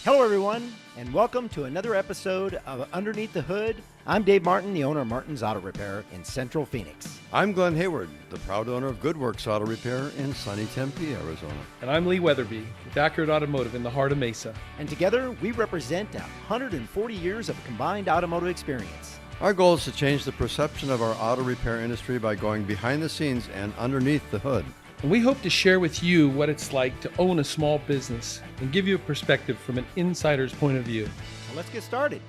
Hello, everyone, and welcome to another episode of Underneath the Hood. I'm Dave Martin, the owner of Martin's Auto Repair in Central Phoenix. I'm Glen Hayward, the proud owner of Goodworks Auto Repair in sunny Tempe, Arizona. And I'm Lee Weatherby with Accurate Automotive in the heart of Mesa. And together, we represent 140 years of combined automotive experience. Our goal is to change the perception of our auto repair industry by going behind the scenes and underneath the hood. And we hope to share with you what it's like to own a small business and give you a perspective from an insider's point of view. So let's get started.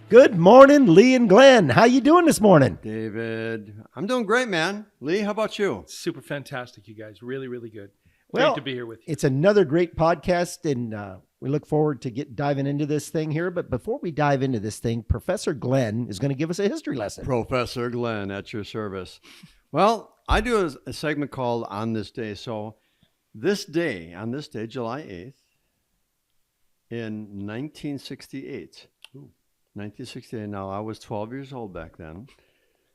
Good morning, Lee and Glenn. How you doing this morning? David, I'm doing great, man. Lee, how about you? Super fantastic, you guys. Really, really good. Well, Great to be here with you. It's another great podcast, and we look forward to diving into this thing here. But before we dive into this thing, Professor Glenn is going to give us a history lesson. Professor Glen, at your service. Well, I do a segment called On This Day. So on this day, July 8th, in 1968, 1968, now I was 12 years old back then,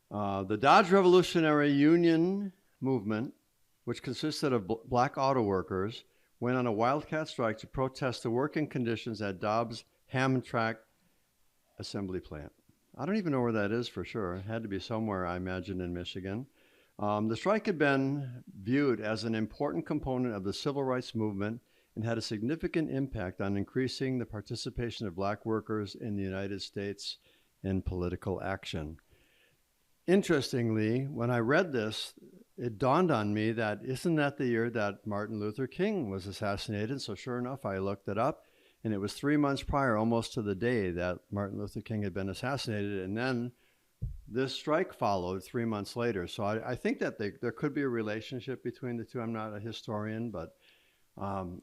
the Dodge Revolutionary Union movement, which consisted of black auto workers, went on a wildcat strike to protest the working conditions at Dobbs Hamtramck assembly plant. I don't even know where that is for sure. It had to be somewhere, I imagine, in Michigan. The strike had been viewed as an important component of the civil rights movement and had a significant impact on increasing the participation of black workers in the United States in political action. Interestingly, when I read this, it dawned on me that isn't that the year that Martin Luther King was assassinated? So sure enough, I looked it up, and it was 3 months prior, almost to the day that Martin Luther King had been assassinated, and then this strike followed 3 months later. So I think that there could be a relationship between the two. I'm not a historian, but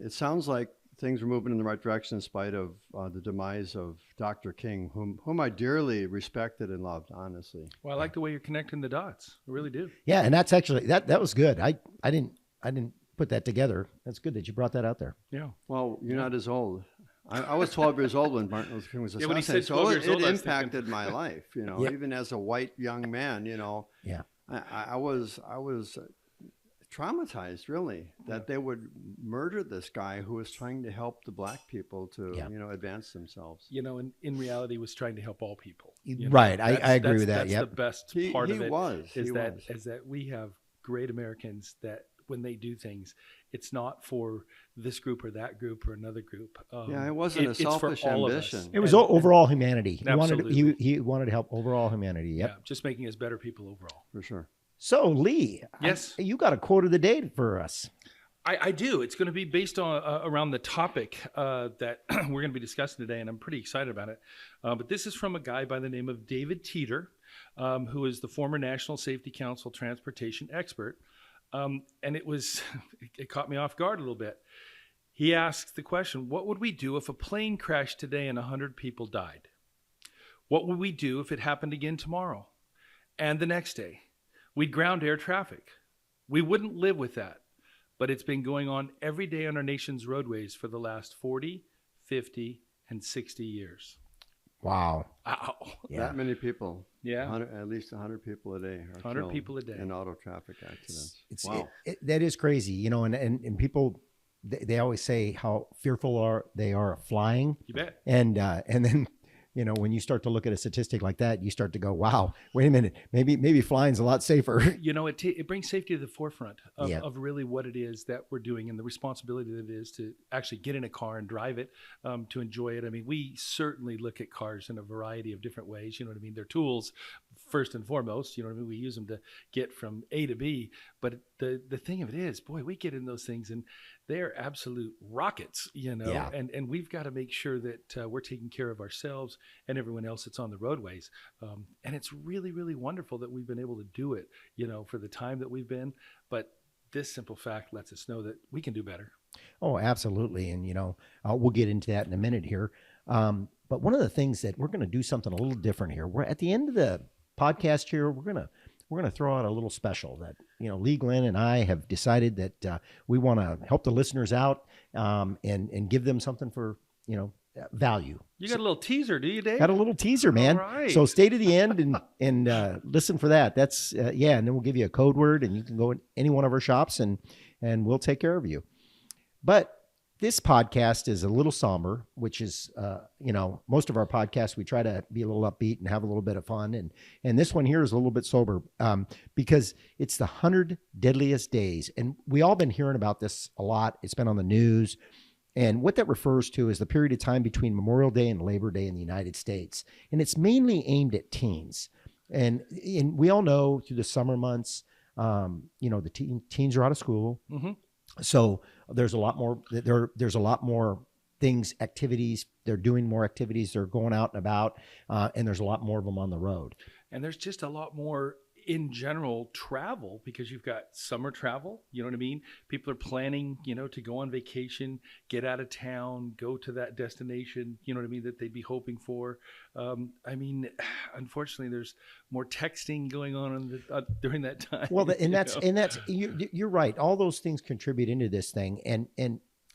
it sounds like things were moving in the right direction in spite of the demise of Dr. King, whom I dearly respected and loved, honestly. Well, I like the way you're connecting the dots. I really do. Yeah, and that's actually that was good. I didn't put that together. That's good that you brought that out there. Yeah. Well, you're not as old. I was 12 years old when Martin Luther King was Yeah, when he said assassinated, 12 so years old, it I was impacted my life, Yeah. even as a white young man, Yeah. I was traumatized, really, that they would murder this guy who was trying to help the black people to, advance themselves. In reality, was trying to help all people. Right. I agree with that. That's Yep. the best He part of it. was. Is that we have great Americans that when they do things, it's not for this group or that group or another group. It wasn't a selfish ambition. It was overall humanity. Absolutely. He wanted to help overall humanity. Yep. Yeah, just making us better people overall. For sure. So, Lee, Yes. you got a quote of the day for us. I do. It's going to be based on around the topic that we're going to be discussing today, and I'm pretty excited about it. But this is from a guy by the name of David Teeter, who is the former National Safety Council transportation expert. And it caught me off guard a little bit. He asks the question, what would we do if a plane crashed today and 100 people died? What would we do if it happened again tomorrow and the next day? We'd ground air traffic. We wouldn't live with that. But it's been going on every day on our nation's roadways for the last 40, 50, and 60 years. Wow. Ow. Yeah. That many people. Yeah. At least 100 people a day are 100 killed people a day. in auto traffic accidents. Wow. That is crazy, and people, they always say how fearful they are of flying. You bet. And then, when you start to look at a statistic like that, you start to go, wow, wait a minute, maybe flying's a lot safer. It brings safety to the forefront of really what it is that we're doing and the responsibility that it is to actually get in a car and drive it, to enjoy it. I mean, we certainly look at cars in a variety of different ways. You know what I mean? They're tools first and foremost. You know what I mean? We use them to get from A to B. But the thing of it is, boy, we get in those things and they're absolute rockets, Yeah. and we've got to make sure that we're taking care of ourselves and everyone else that's on the roadways. And it's really, really wonderful that we've been able to do it, for the time that we've been. But this simple fact lets us know that we can do better. Oh, absolutely. And, we'll get into that in a minute here. But one of the things that we're going to do something a little different here. We're at the end of the podcast here. We're going to throw out a little special that, Lee, Glen, and I have decided that we want to help the listeners out and give them something for, value. You got a little teaser, do you, Dave? Got a little teaser, man. All right. So stay to the end and listen for that. That's and then we'll give you a code word and you can go in any one of our shops and we'll take care of you. But This podcast is a little somber, which is, most of our podcasts, we try to be a little upbeat and have a little bit of fun. And this one here is a little bit sober because it's the 100 Deadliest Days. And we all been hearing about this a lot. It's been on the news. And what that refers to is the period of time between Memorial Day and Labor Day in the United States. And it's mainly aimed at teens. And we all know through the summer months, the teens are out of school. Mm-hmm. So there's a lot more, there's a lot more things, activities. They're doing more activities. They're going out and about, and there's a lot more of them on the road. And there's just a lot more in general travel because you've got summer travel, you know what I mean? People are planning, to go on vacation, get out of town, go to that destination, you know what I mean, that they'd be hoping for. Unfortunately, there's more texting going on during that time. Well, you're right. All those things contribute into this thing.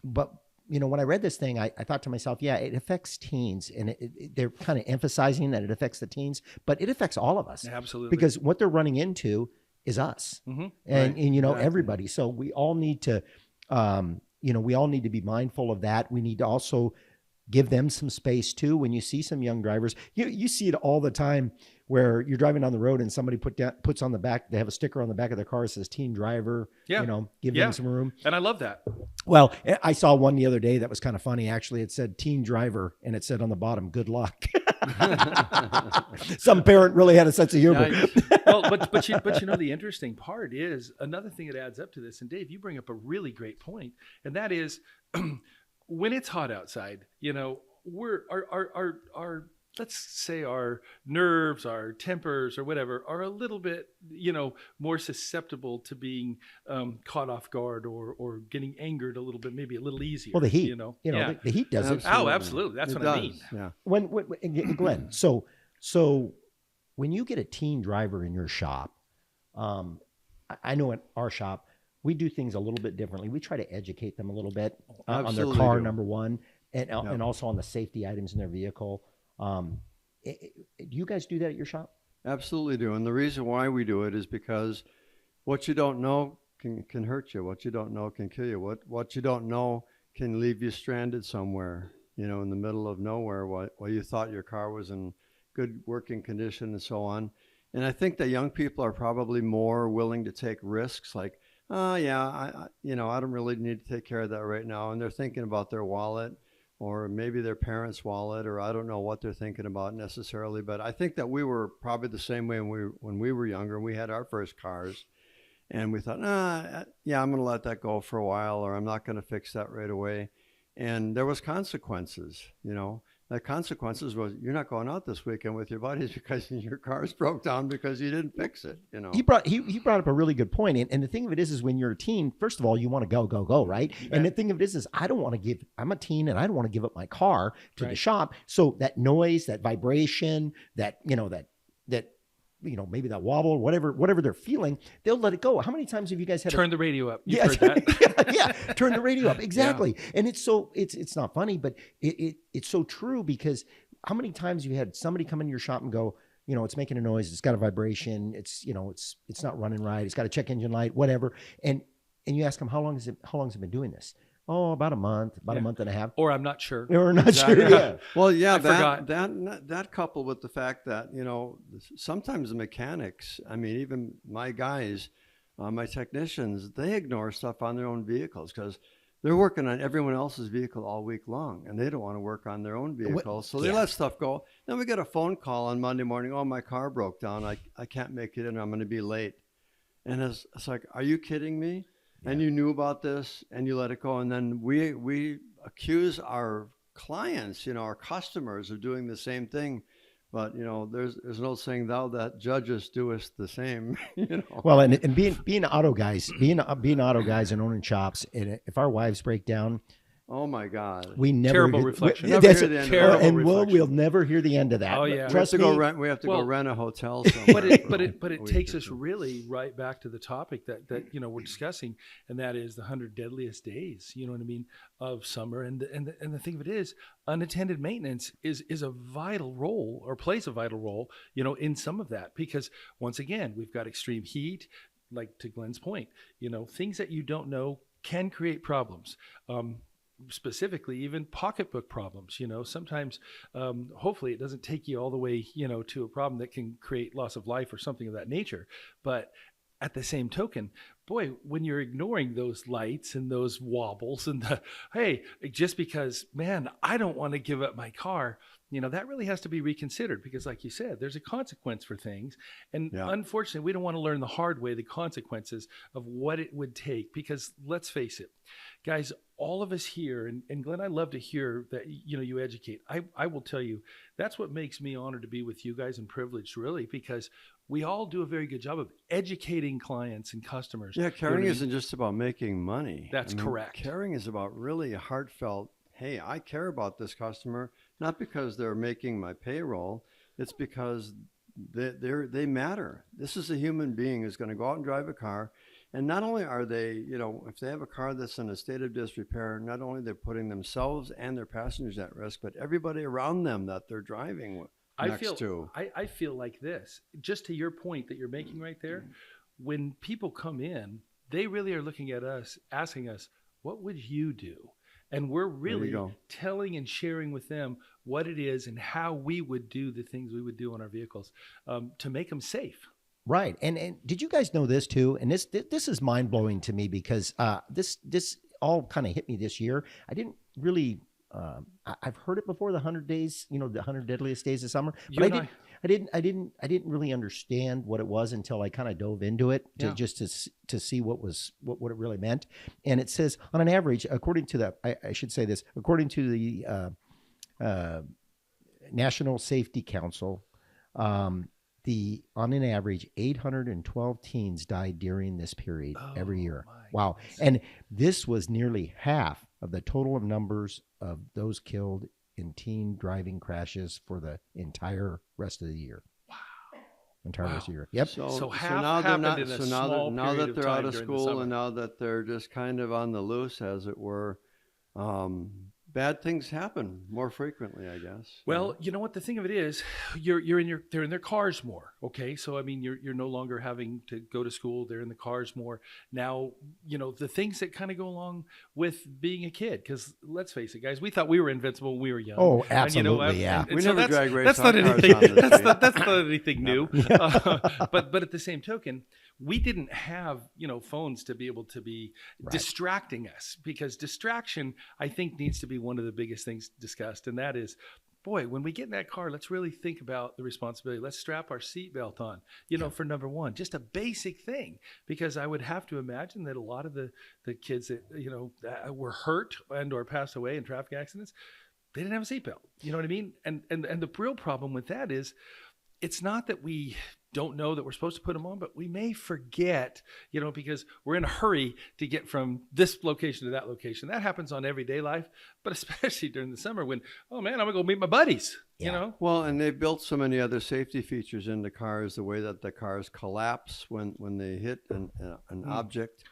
But when I read this thing, I thought to myself, yeah, it affects teens, and they're kind of emphasizing that it affects the teens, but it affects all of us. Absolutely. Because what they're running into is us, mm-hmm. and Exactly. everybody. So we all need to, be mindful of that. We need to also give them some space too. When you see some young drivers, you see it all the time where you're driving down the road and somebody puts on the back, they have a sticker on the back of their car that says teen driver, Yeah. Give Yeah. them some room. And I love that. Well, I saw one the other day that was kind of funny. Actually, it said teen driver and it said on the bottom, good luck. Some parent really had a sense of humor. Well, but the interesting part is another thing that adds up to this. And Dave, you bring up a really great point, and that is when it's hot outside, we're our let's say our nerves, our tempers, or whatever, are a little bit, more susceptible to being caught off guard or getting angered a little bit, maybe a little easier. Well, the heat, Yeah. the heat does it. Oh, absolutely. That's It what I does, mean. Yeah. When Glenn, so when you get a teen driver in your shop, I know at our shop, we do things a little bit differently. We try to educate them a little bit on their Absolutely car, do. number one, and also on the safety items in their vehicle. Do you guys do that at your shop? Absolutely do. And the reason why we do it is because what you don't know can hurt you. What you don't know can kill you. What you don't know can leave you stranded somewhere, in the middle of nowhere while you thought your car was in good working condition and so on. And I think that young people are probably more willing to take risks like, I don't really need to take care of that right now. And they're thinking about their wallet or maybe their parents' wallet, or I don't know what they're thinking about necessarily. But I think that we were probably the same way when we were younger. We had our first cars, and we thought, I'm going to let that go for a while, or I'm not going to fix that right away. And there was consequences, The consequences was you're not going out this weekend with your buddies because your car's broke down because you didn't fix it, He brought up a really good point. And the thing of it is when you're a teen, first of all, you want to go, right? Yeah. And the thing of it is I'm a teen and I don't want to give up my car to the Right. shop. So that noise, that vibration, that maybe that wobble, whatever they're feeling, they'll let it go. How many times have you guys had Turn the radio up. You've Yes. heard that. yeah, turn the radio up. Exactly. And it's not funny, but it's so true because how many times have you had somebody come into your shop and go, it's making a noise, it's got a vibration, it's not running right, it's got a check engine light, whatever. And you ask them, how long has it been doing this? Oh, about a month and a half. Or I'm not sure. Or not sure. Exactly. Yeah. Well, yeah, I forgot. that coupled with the fact that, sometimes the mechanics, even my guys, my technicians, they ignore stuff on their own vehicles because they're working on everyone else's vehicle all week long and they don't want to work on their own vehicle. So they let stuff go. Then we get a phone call on Monday morning. Oh, my car broke down. I can't make it in. I'm going to be late. And it's like, are you kidding me? And you knew about this and you let it go. And then we accuse our clients, our customers of doing the same thing. But, there's no saying thou that judges doest the same, Well, and being auto guys, being auto guys and owning shops, and if our wives break down, Oh my God! we never Terrible reflection. Never that's hear it. the end of Terrible that. And reflection. we'll never hear the end of that. Oh, But yeah. We have trust to me. go rent. We have to go Well, rent a hotel somewhere. but it for a takes week us or two. really right back to the topic that we're discussing, and that is the 100 deadliest days. You know what I mean, of summer, and the thing of it is, unattended maintenance is a vital role or plays a vital role. In some of that because once again we've got extreme heat, like to Glen's point. Things that you don't know can create problems. specifically even pocketbook problems. Sometimes, hopefully it doesn't take you all the way, to a problem that can create loss of life or something of that nature. But at the same token, boy, when you're ignoring those lights and those wobbles and hey, just because, man, I don't want to give up my car, that really has to be reconsidered, because like you said, there's a consequence for things. And unfortunately, we don't want to learn the hard way, the consequences of what it would take, because let's face it, guys, all of us here, and Glenn, I love to hear that, you educate. I will tell you, that's what makes me honored to be with you guys and privileged, really, because we all do a very good job of educating clients and customers. Yeah, caring isn't just about making money. That's correct. Caring is about really a heartfelt, hey, I care about this customer, not because they're making my payroll. It's because they matter. This is a human being who's going to go out and drive a car. And not only are they, if they have a car that's in a state of disrepair, not only they're putting themselves and their passengers at risk, but everybody around them that they're driving I feel like this, just to your point that you're making right there, when people come in, they really are looking at us, asking us, what would you do? And we're really telling and sharing with them what it is and how we would do the things we would do on our vehicles to make them safe. Right. And did you guys know this too? And this is mind blowing to me, because this all kind of hit me this year. I didn't really. I've heard it before, the 100 days, the 100 Deadliest Days of Summer. But I didn't really understand what it was until I kind of dove into it to see what it really meant. And it says, on an average, according to I should say this, according to the National Safety Council, on an average, 812 teens died during this period every year. Wow. Goodness. And this was nearly half of the total numbers of those killed in teen driving crashes for the entire rest of the year. Wow. Entire rest of the year. Yep. So half happened in a small period of time. Now that they're out of school and now that they're just kind of on the loose, as it were, bad things happen more frequently, I guess. Well, you know what the thing of it is, they're in their cars more. Okay, so I mean, you're no longer having to go to school. They're in the cars more now. The things that kind of go along with being a kid. Because let's face it, guys, we thought we were invincible when we were young. Oh, absolutely, and, yeah. We never drag race. That's not anything. That's not anything new. But at the same token, we didn't have, phones to be able to be distracting us, because distraction, I think, needs to be one of the biggest things discussed. And that is, boy, when we get in that car, let's really think about the responsibility. Let's strap our seatbelt on, for number one, just a basic thing, because I would have to imagine that a lot of the kids that, that were hurt and or passed away in traffic accidents, they didn't have a seatbelt. You know what I mean? And the real problem with that is, it's not that we don't know that we're supposed to put them on, but we may forget, because we're in a hurry to get from this location to that location. That happens on everyday life, but especially during the summer when, oh man, I'm gonna go meet my buddies, Well, and they've built so many other safety features into cars, the way that the cars collapse when they hit an object,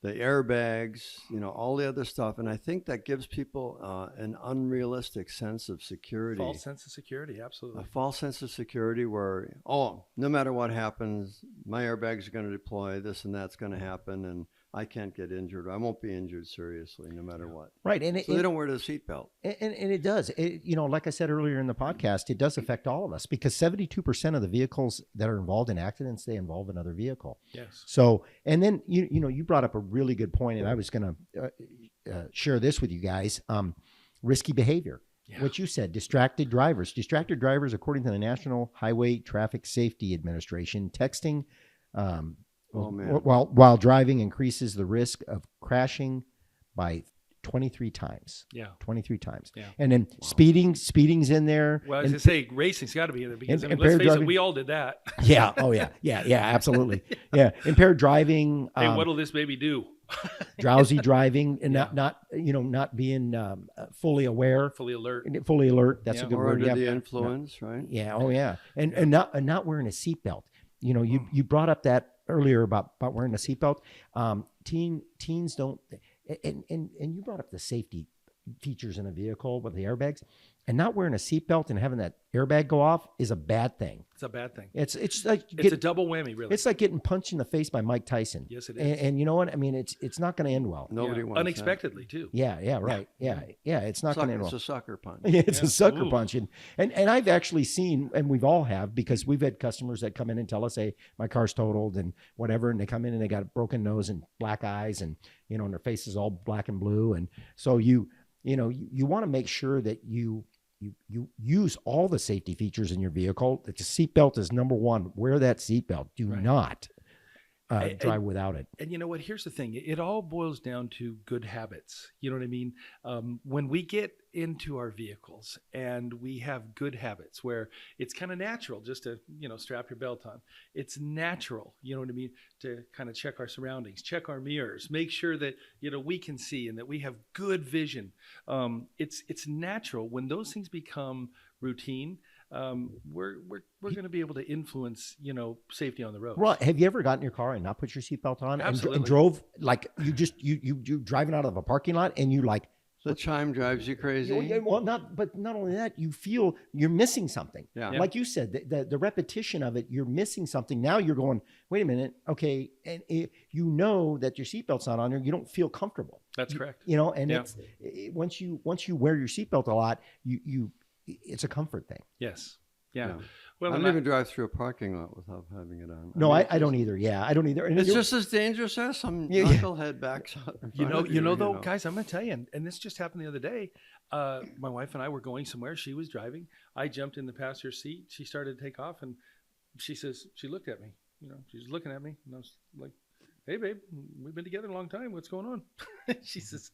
the airbags, all the other stuff. And I think that gives people an unrealistic sense of security. False sense of security, absolutely. A false sense of security where, no matter what happens, my airbags are going to deploy, this and that's going to happen, and I can't get injured. I won't be injured seriously no matter what. Right. And so they don't wear the seatbelt. And it does. Like I said earlier in the podcast, it does affect all of us, because 72% of the vehicles that are involved in accidents, they involve another vehicle. Yes. So, and then, you brought up a really good point, and I was going to share this with you guys. Risky behavior. Yeah. What you said, distracted drivers. Distracted drivers, according to the National Highway Traffic Safety Administration, texting while driving increases the risk of crashing by 23 times. Yeah. 23 times. Yeah. And then speeding's in there. Well, I was going to say, racing's got to be in there, because let's face it, we all did that. Yeah. Oh, yeah. Yeah. Yeah. Absolutely. Yeah. Impaired driving. Hey, what'll this baby do? Drowsy driving and not being fully aware. Fully alert. That's a good or word. Under the influence, right? Yeah. Oh, yeah. And not wearing a seatbelt. You brought up that earlier about wearing a seatbelt. Teens don't, and you brought up the safety features in a vehicle with the airbags. and not wearing a seatbelt and having that airbag go off is a bad thing. It's a bad thing. It's like It's a double whammy, really. it's like getting punched in the face by Mike Tyson. Yes, it is. And you know what? I mean, it's not going to end well. Nobody wants unexpectedly too. Yeah, right. Yeah. It's not going to end It's well. a sucker punch. Yeah, it's Yeah. a sucker Ooh. punch. And I've actually seen, and we've all have, because we've had customers that come in and tell us, hey, my car's totaled and whatever. And they come in and they got a broken nose and black eyes and, and their face is all black and blue. And so you want to make sure that you use all the safety features in your vehicle. That the seatbelt is number one. Wear that seatbelt. Do Right. not And- drive without it. And you know what? Here's the thing. It all boils down to good habits. You know what I mean? When we get into our vehicles and we have good habits where it's kind of natural just to, strap your belt on. It's natural, you know what I mean, to kind of check our surroundings, check our mirrors, make sure that, we can see and that we have good vision. It's natural. When those things become routine, we're going to be able to influence, safety on the road. Well, have you ever gotten in your car and not put your seatbelt on Absolutely. and drove like you driving out of a parking lot and you like, The chime drives you crazy. well, not only that, you feel you're missing something. Yeah. Like you said, the repetition of it, you're missing something. Now you're going, wait a minute, okay, and you know that your seatbelt's not on there, you don't feel comfortable. That's correct. And Yeah. once you wear your seatbelt a lot, it's a comfort thing. Yes. Yeah. Yeah. Well, I and don't even drive through a parking lot without having it on. No, mean, I don't either. Yeah, I don't either. And It's you're- just as dangerous as some Yeah. knucklehead backs out in You front know, of you know, though, guys, I'm going to tell you, and this just happened the other day. My wife and I were going somewhere. She was driving. I jumped in the passenger seat. She started to take off, and she looked at me. She's looking at me, and I was like, "Hey, babe, we've been together a long time. What's going on?" She says,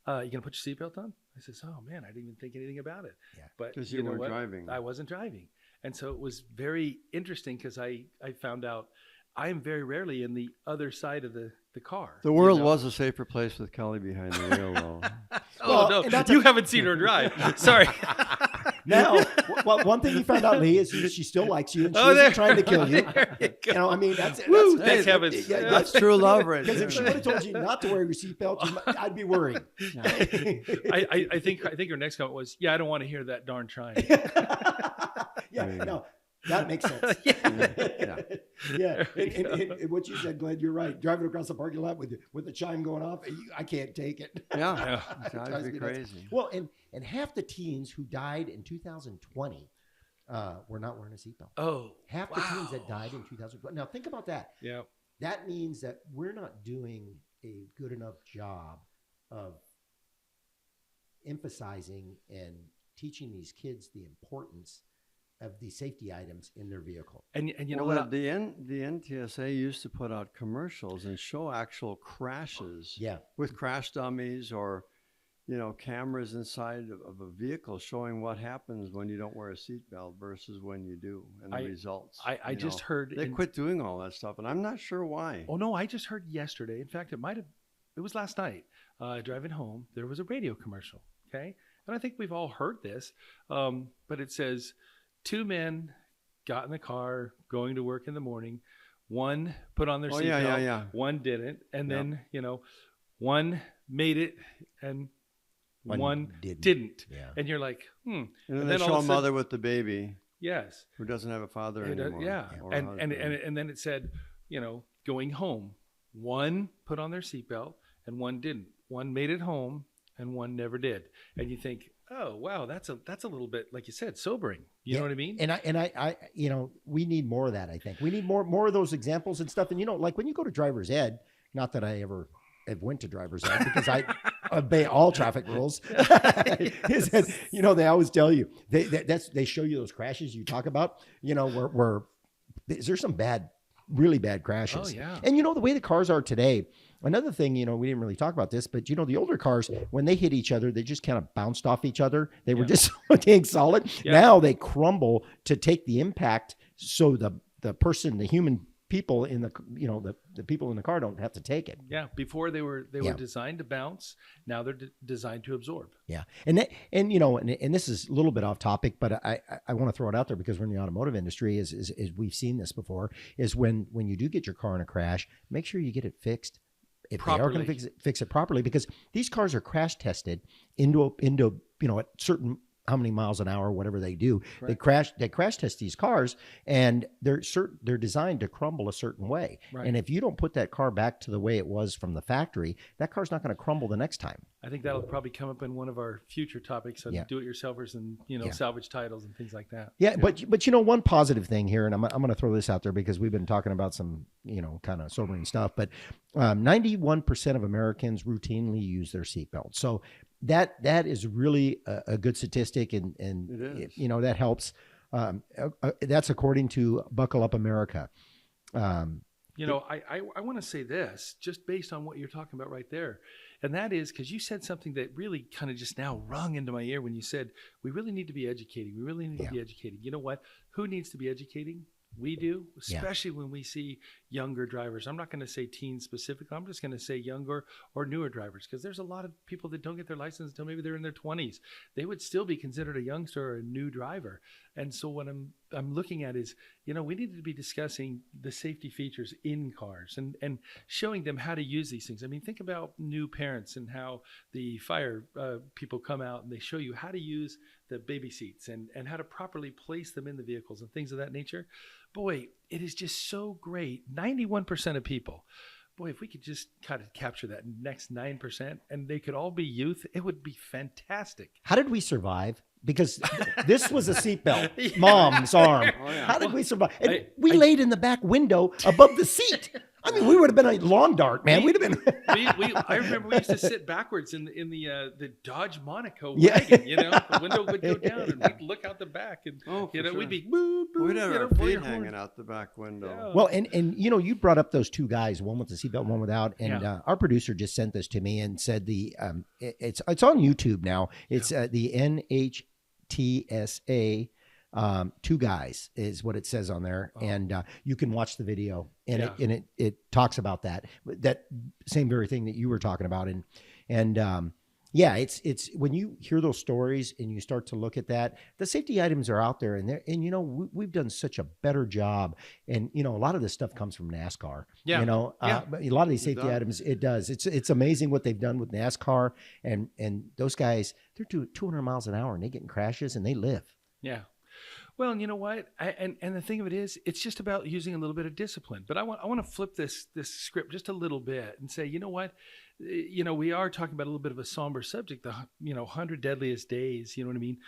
"You going to put your seatbelt on?" I says, "Oh man, I didn't even think anything about it." Yeah. But 'Cause you know weren't what? driving. I wasn't driving, and so it was very interesting because I found out I am very rarely in the other side of the car. The world was a safer place with Kelly behind the wheel, though. Well, Oh and no, that's you haven't seen her drive. Sorry. Now, one thing you found out, Lee, is she still likes you and she Oh, there- isn't trying to kill you. There you go. I mean, that's Woo, that's thanks heavens. yeah, That's true love, right because there. if she would have told you not to wear your seatbelt, I'd be worried. I think her next comment was, "Yeah, I don't want to hear that darn chime." Yeah, no, that makes sense. Yeah. Yeah. And what you said, Glenn, you're right. Driving across the parking lot with the chime going off, I can't take it. Yeah, Yeah. it drives me me nuts. crazy. Well, and half the teens who died in 2020 were not wearing a seatbelt. Oh, Half the teens that wow. died in 2020. Now think about that. Yeah. That means that we're not doing a good enough job of emphasizing and teaching these kids the importance of these safety items in their vehicle. And you know Well, what? the NTSA used to put out commercials and show actual crashes Yeah. with crash dummies or, cameras inside of a vehicle showing what happens when you don't wear a seatbelt versus when you do and the results. I just heard They quit doing all that stuff, and I'm not sure why. Oh no, I just heard yesterday. In fact, it was last night. Driving home, there was a radio commercial. Okay, and I think we've all heard this, but it says, 2 men got in the car going to work in the morning. One put on their Oh, seatbelt. yeah. One didn't, and Yeah. then one made it and one didn't. Yeah. And you're like, And then And they then all show a of a sudden- mother with the baby yes. who doesn't have a father And, anymore. yeah, or a and husband. then it said, going home, one put on their seatbelt and one didn't. One made it home and one never did. And you think, oh wow, that's a little bit, like you said, sobering. You know what I mean? And I we need more of that. I think we need more of those examples and stuff. And like when you go to driver's ed, not that I ever have went to driver's ed because I obey all traffic rules. Is that, they always tell you they show you those crashes you talk about. Where there's some really bad crashes. Oh, yeah. And the way the cars are today. Another thing, we didn't really talk about this, but the older cars, when they hit each other, they just kind of bounced off each other. They were just dang solid. Yeah. Now they crumble to take the impact, so the person, the human people in the people in the car don't have to take it. Yeah. Before they were Yeah. designed to bounce. Now they're designed to absorb. Yeah, and this is a little bit off topic, but I want to throw it out there because we're in the automotive industry. Is we've seen this before. Is when you do get your car in a crash, make sure you get it fixed. If they are going to fix it properly, because these cars are crash tested into a certain how many miles an hour, whatever they do. Right. They crash test these cars, and they're designed to crumble a certain way. Right. And if you don't put that car back to the way it was from the factory, that car's not going to crumble the next time. I think that'll probably come up in one of our future topics on Yeah. do-it-yourselfers and salvage titles and things like that. Yeah, but one positive thing here, and I'm going to throw this out there because we've been talking about some kind of sobering stuff, but 91% of Americans routinely use their seatbelt. So that is really a good statistic, and It is. that helps. That's according to Buckle Up America. I want to say this just based on what you're talking about right there. And that is because you said something that really kind of just now rung into my ear when you said, we really need to be educating. We really need to be educating. You know what? Who needs to be educating? We do, especially when we see younger drivers. I'm not going to say teens specifically. I'm just going to say younger or newer drivers, because there's a lot of people that don't get their license until maybe they're in their 20s. They would still be considered a youngster or a new driver. And so what I'm looking at is, we need to be discussing the safety features in cars and showing them how to use these things. I mean, think about new parents and how the fire people come out and they show you how to use the baby seats and how to properly place them in the vehicles and things of that nature. Boy, it is just so great. 91% of people, boy, if we could just kind of capture that next 9% and they could all be youth, it would be fantastic. How did we survive? Because this was a seatbelt, Mom's arm. Oh, yeah. How did we survive? And we laid in the back window above the seat. I mean, we would have been a lawn dart, man. We'd have been. I remember we used to sit backwards in the Dodge Monaco wagon. The window would go down and we'd look out the back, and sure. we'd be boo, boo, We'd have our blow feet your horn. hanging out the back window. Yeah. Well, and you brought up those two guys, one with the seatbelt, one without, and our producer just sent this to me and said it's on YouTube now. It's the NHTSA. Two guys is what it says on there, and you can watch the video, and it talks about that same very thing that you were talking about, and it's when you hear those stories and you start to look at that, the safety items are out there, and we've done such a better job, and a lot of this stuff comes from NASCAR. But a lot of these safety items, it's amazing what they've done with NASCAR, and those guys, they're doing 200 miles an hour and they get in crashes and they live. Yeah. Well, and you know what? And the thing of it is, it's just about using a little bit of discipline. But I want to flip this script just a little bit and say, you know what? We are talking about a little bit of a somber subject, the 100 deadliest days, you know what I mean,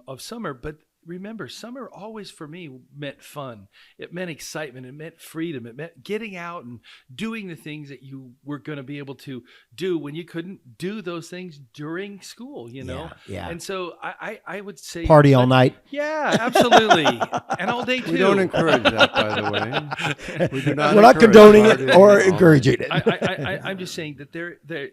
of summer. But remember, summer always for me meant fun. It meant excitement. It meant freedom. It meant getting out and doing the things that you were going to be able to do when you couldn't do those things during school, Yeah. And so I would say Party all night. Yeah, absolutely. And all day too. We don't encourage that, by the way. We do not. We're not encourage condoning it partying or all night. encouraging it. I'm just saying that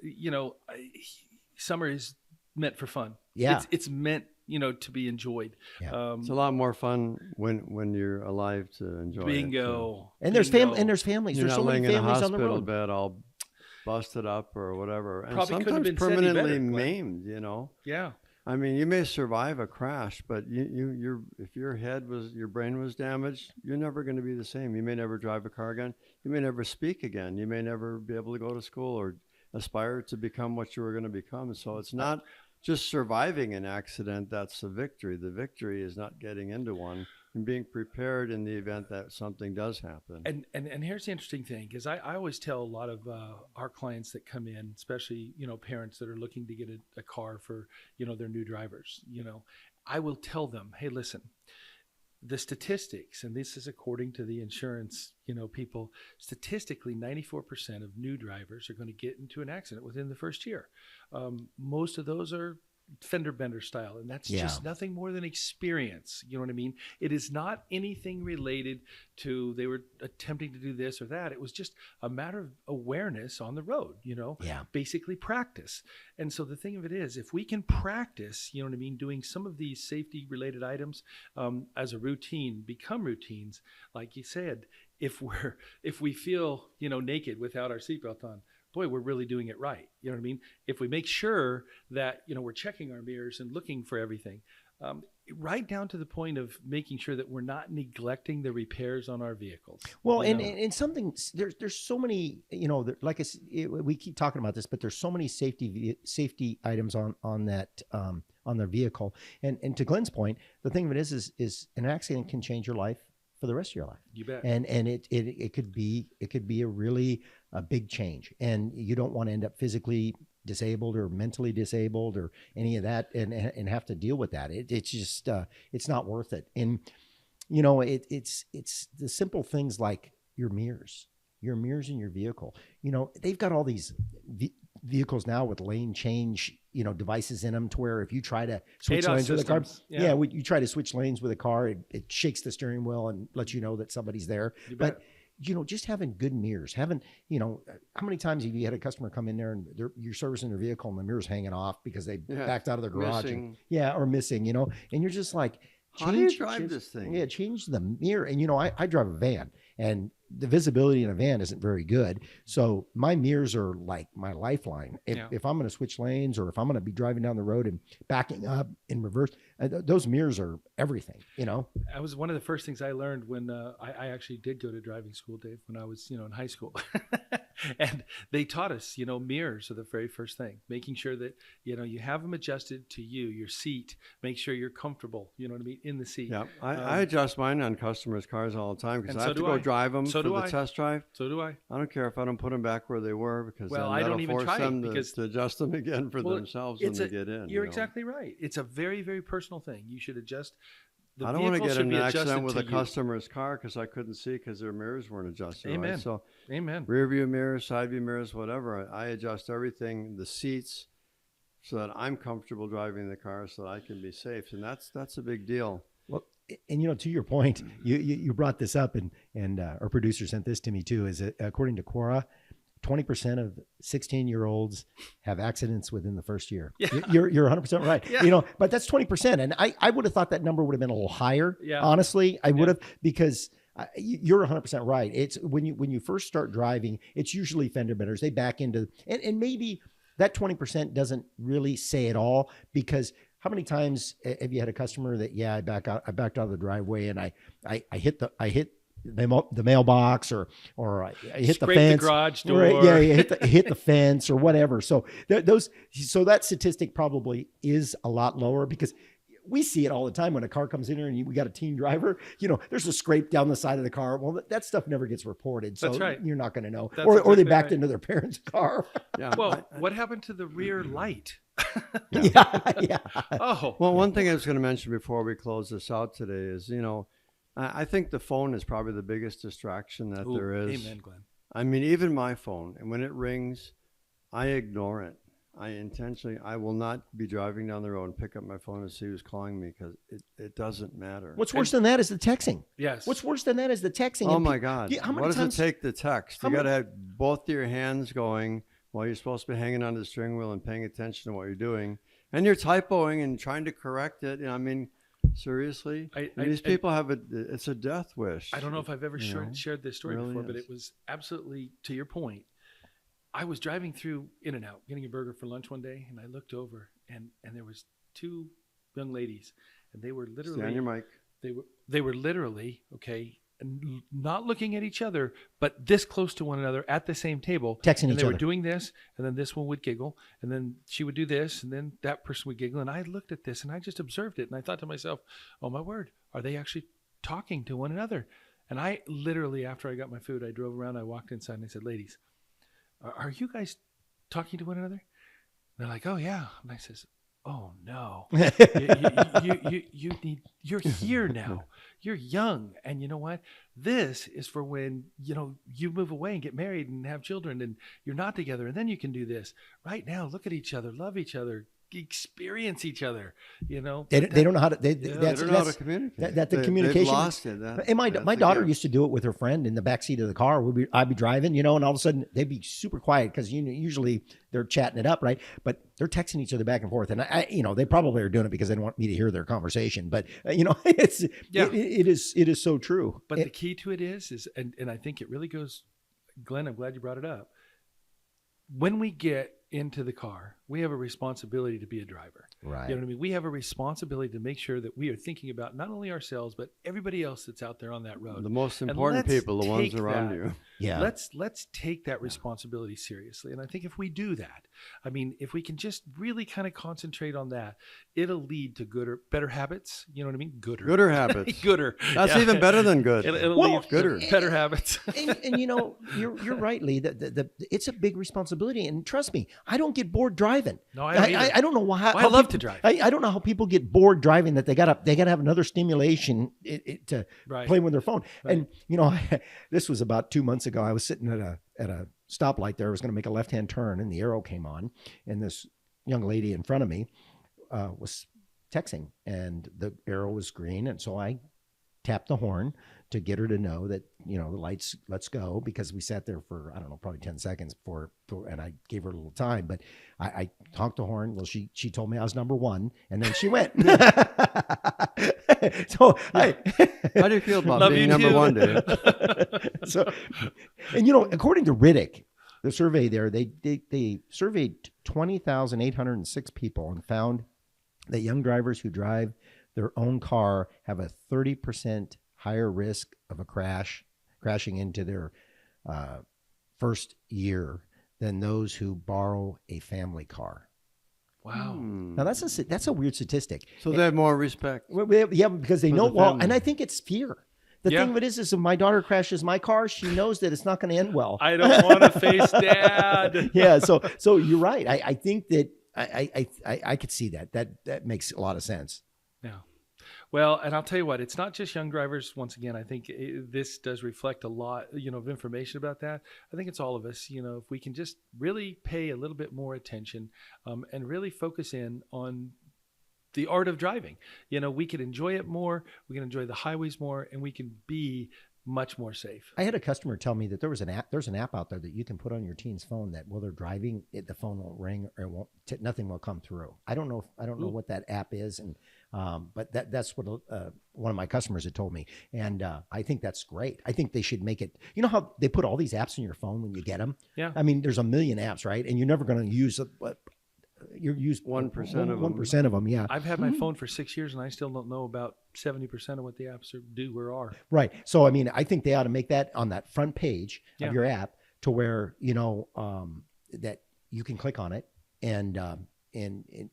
summer is meant for fun. Yeah. It's meant, to be enjoyed. Yeah. It's a lot more fun when you're alive to enjoy it. Bingo. And there's Bingo. and there's families. You're There's not so many laying in a families on the hospital road. bed all busted up or whatever, and Probably couldn't have sometimes been said any permanently better, Glen. maimed. Yeah. I mean, you may survive a crash, but if your brain was damaged, you're never going to be the same. You may never drive a car again. You may never speak again. You may never be able to go to school or aspire to become what you were going to become. So it's not just surviving an accident that's the victory. The victory is not getting into one and being prepared in the event that something does happen. And here's the interesting thing, because I always tell a lot of our clients that come in, especially, parents that are looking to get a car for, their new drivers, I will tell them, hey, listen, the statistics, and this is according to the insurance, people, statistically, 94% of new drivers are going to get into an accident within the first year. Most of those are fender bender style, and that's just nothing more than experience. You know what I mean? It is not anything related to they were attempting to do this or that. It was just a matter of awareness on the road, basically practice. And so the thing of it is, if we can practice, you know what I mean, doing some of these safety related items as a routine, become routines, like you said, if we feel, naked without our seatbelt on, boy, we're really doing it right. You know what I mean? If we make sure that, we're checking our mirrors and looking for everything, right down to the point of making sure that we're not neglecting the repairs on our vehicles. Well, and something, there's so many, like we keep talking about this, but there's so many safety items on that on their vehicle. And to Glenn's point, the thing of it is an accident can change your life for the rest of your life. You bet. And it could be a big change, and you don't want to end up physically disabled or mentally disabled or any of that, and have to deal with that. It's just it's not worth it. And it's the simple things like your mirrors in your vehicle. They've got all these vehicles now with lane change devices in them, to where if you try to switch lanes with a car, you try to switch lanes with a car, it shakes the steering wheel and lets you know that somebody's there. But just having good mirrors, how many times have you had a customer come in there and you're servicing their vehicle and the mirror's hanging off because they backed out of the garage, or missing, and you're just like, how do you drive this thing? Yeah, change the mirror. And I drive a van, and the visibility in a van isn't very good. So my mirrors are like my lifeline. If I'm going to switch lanes, or if I'm going to be driving down the road and backing up in reverse, those mirrors are everything. That was one of the first things I learned when I actually did go to driving school, Dave, when I was in high school. And they taught us, mirrors are the very first thing, making sure that, you have them adjusted to your seat, make sure you're comfortable, in the seat. Yeah, I adjust mine on customers' cars all the time, because I have to go drive them for the test drive. So do I. I don't care if I don't put them back where they were, because I don't even try them because to adjust them again for themselves when they get in. You're exactly right. It's a very, very personal thing. You should adjust. I don't want to get in an accident with a customer's car because I couldn't see because their mirrors weren't adjusted. Amen. Right? So, amen. Rear view mirrors, side view mirrors, whatever. I adjust everything, the seats, so that I'm comfortable driving the car, so that I can be safe, and that's a big deal. Well, and to your point, you brought this up, and our producer sent this to me too. Is that according to Quora, 20% of 16-year-olds have accidents within the first year. Yeah. You're 100% right. Yeah. But that's 20%. And I would have thought that number would have been a little higher. Yeah. Honestly, I would have, because you're 100% right. It's when you first start driving, it's usually fender benders. They back into, and maybe that 20% doesn't really say it all, because how many times have you had a customer that, I backed out of the driveway and I hit the mailbox, or I hit the fence, the garage door. Right? Yeah, you hit the fence or whatever. So that statistic probably is a lot lower, because we see it all the time when a car comes in here and we got a teen driver. There's a scrape down the side of the car. Well, that stuff never gets reported, so that's right. You're not going to know. That's or they backed into their parents' car. Yeah. Well, what happened to the rear light? Yeah. Oh. Well, one thing I was going to mention before we close this out today is, I think the phone is probably the biggest distraction that there is. Amen, Glenn. I mean, even my phone, and when it rings, I ignore it. I will not be driving down the road and pick up my phone and see who's calling me, because it doesn't matter. What's worse than that is the texting. Yes. What's worse than that is the texting. Oh my God. What does times, it take to text? You got to have both your hands going while you're supposed to be hanging onto the steering wheel and paying attention to what you're doing. And you're typoing and trying to correct it. Seriously? These people have it's a death wish. I don't know if I've ever shared this story before, but it was absolutely, to your point. I was driving through In-N-Out, getting a burger for lunch one day, and I looked over, and there was two young ladies, and they were literally... Stay on your mic. They were literally, not looking at each other, but this close to one another at the same table. Texting each other. They were doing this, and then this one would giggle, and then she would do this, and then that person would giggle, and I looked at this, and I just observed it, and I thought to myself, oh my word, are they actually talking to one another? And I literally, after I got my food, I drove around, I walked inside, and I said, ladies, are you guys talking to one another? And they're like, oh yeah. And I says, oh no, you're here now. You're young. And you know what? This is for when, you move away and get married and have children and you're not together. And then you can do this. Right now, look at each other, love each other, experience each other. They don't know how to. They don't know how to communicate. The communication. They've lost it. And my daughter used to do it with her friend in the backseat of the car. I'd be driving, and all of a sudden they'd be super quiet because usually they're chatting it up, right? But they're texting each other back and forth, and they probably are doing it because they don't want me to hear their conversation. But it is so true. But the key to it is and I think it really goes, Glenn, I'm glad you brought it up. When we get into the car, we have a responsibility to be a driver. Right. You know what I mean? We have a responsibility to make sure that we are thinking about not only ourselves, but everybody else that's out there on that road. The most And important let's people, the ones take around that. you. Yeah. Let's take that responsibility seriously. And I think if we do that, I mean, if we can just really kind of concentrate on that, it'll lead to better habits. You know what I mean? Gooder habits. Gooder. That's Yeah. even better than good. It'll Well, lead to gooder. better habits. and you're right, Lee. It's a big responsibility, and trust me, I don't get bored driving. No, I don't either. I don't know why. I love to drive. I don't know how people get bored driving. That they gotta have another stimulation to Right. play with their phone. Right. And this was about 2 months ago. I was sitting at a stoplight there. I was going to make a left-hand turn, and the arrow came on, and this young lady in front of me was texting, and the arrow was green, and so I tapped the horn to get her to know that, the lights, let's go, because we sat there for, I don't know, probably 10 seconds and I gave her a little time, but I honked the horn. Well, she told me I was number one, and then she went. So How do you feel about Love being you number too. one, Dave? so, and according to Riddick, the survey there, they surveyed 20,806 people and found that young drivers who drive their own car have a 30% higher risk of a crashing into their first year than those who borrow a family car. Wow. Now that's a weird statistic. So they have more respect. Yeah, because they For know the well, family. and I think it's fear. The Yeah. thing of it is if my daughter crashes my car, she knows that it's not going to end well. I don't want to face dad. Yeah, so you're right. I think that I could see that. That makes a lot of sense. Yeah. Well, and I'll tell you what, it's not just young drivers. Once again, I think this does reflect a lot, of information about that. I think it's all of us, if we can just really pay a little bit more attention and really focus in on the art of driving. We can enjoy it more, we can enjoy the highways more, and we can be much more safe. I had a customer tell me that there's an app out there that you can put on your teen's phone that while they're driving, the phone won't ring or nothing will come through. I don't know what that app is, and but that's what one of my customers had told me, and I think that's great. I think they should make it. You know how they put all these apps in your phone when you get them? Yeah. I mean, there's a million apps, right? And you're never going to use you use 1% of them. 1% of them, yeah. I've had my phone for 6 years and I still don't know about 70% of what the apps do or are. Right. So, I mean, I think they ought to make that on that front page Yeah. of your app to where, that you can click on it and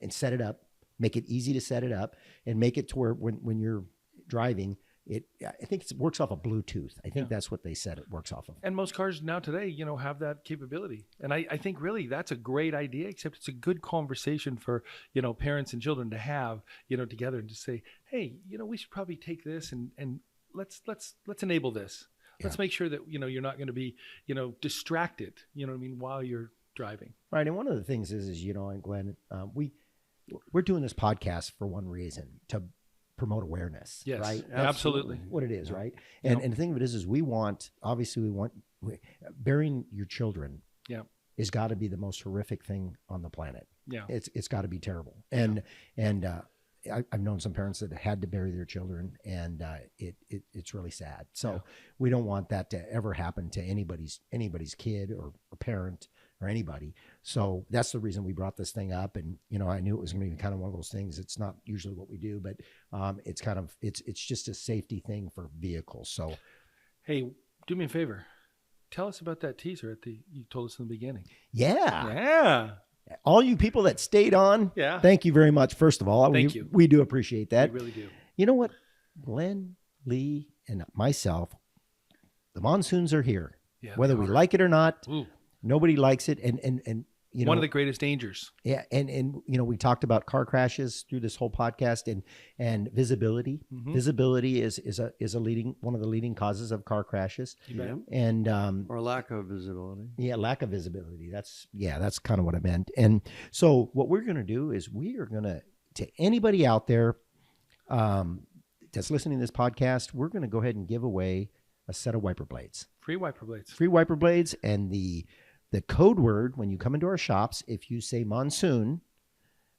set it up, make it easy to set it up and make it to where when you're driving, I think it works off of Bluetooth. I think that's what they said it works off of. And most cars now today, have that capability. And I think really that's a great idea, except it's a good conversation for, parents and children to have, together and to say, hey, we should probably take this and let's enable this. Let's make sure that, you're not going to be, distracted, while you're driving. Right. And one of the things is and Glenn, we're doing this podcast for one reason, to promote awareness. Yes, right? absolutely. What it is, right? And the thing of it is we want burying your children. Yeah. Is got to be the most horrific thing on the planet. Yeah. It's got to be terrible. And I've known some parents that had to bury their children, and it's really sad. So we don't want that to ever happen to anybody's kid or parent or anybody. So that's the reason we brought this thing up. And I knew it was going to be kind of one of those things. It's not usually what we do, but it's kind of it's just a safety thing for vehicles. So, hey, do me a favor. Tell us about that teaser you told us in the beginning. yeah. All you people that stayed on, thank you very much. First of all, Thank you. We do appreciate that. We really do. You know what? Glenn, Lee, and myself, the monsoons are here. Yeah, Whether we like it or not, Ooh. nobody likes it. And one of the greatest dangers. Yeah, and we talked about car crashes through this whole podcast and visibility. Mhm. Visibility is one of the leading causes of car crashes. You bet. And Or lack of visibility. yeah, lack of visibility. That's kind of what I meant. And so what we're going to do is we are going to anybody out there that's listening to this podcast, we're going to go ahead and give away a set of wiper blades. Free wiper blades. Free wiper blades, and the code word when you come into our shops, if you say monsoon,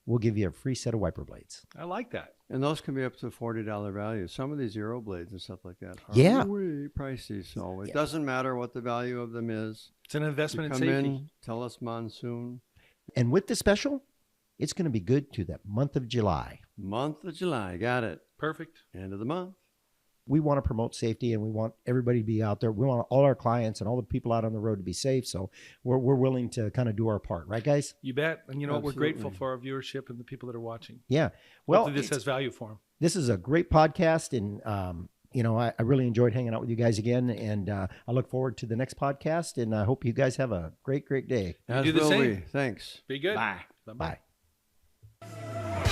we'll give you a free set of wiper blades. I like that. And those can be up to $40 value. Some of these Euro blades and stuff like that are Yeah. way pricey. So it doesn't matter what the value of them is. It's an You investment in come safety. in, tell us monsoon. And with the special, it's going to be good to the month of July. Month of July. Got it. Perfect. End of the month. We want to promote safety, and we want everybody to be out there. We want all our clients and all the people out on the road to be safe. So we're willing to kind of do our part. Right, guys? You bet. And you know what? We're grateful Absolutely. for our viewership and the people that are watching. Yeah. Well, Hopefully this has value for them. this is a great podcast, and I really enjoyed hanging out with you guys again, and I look forward to the next podcast, and I hope you guys have a great day. As do the will same. we. Thanks. Be good. Bye. Bye-bye. Bye.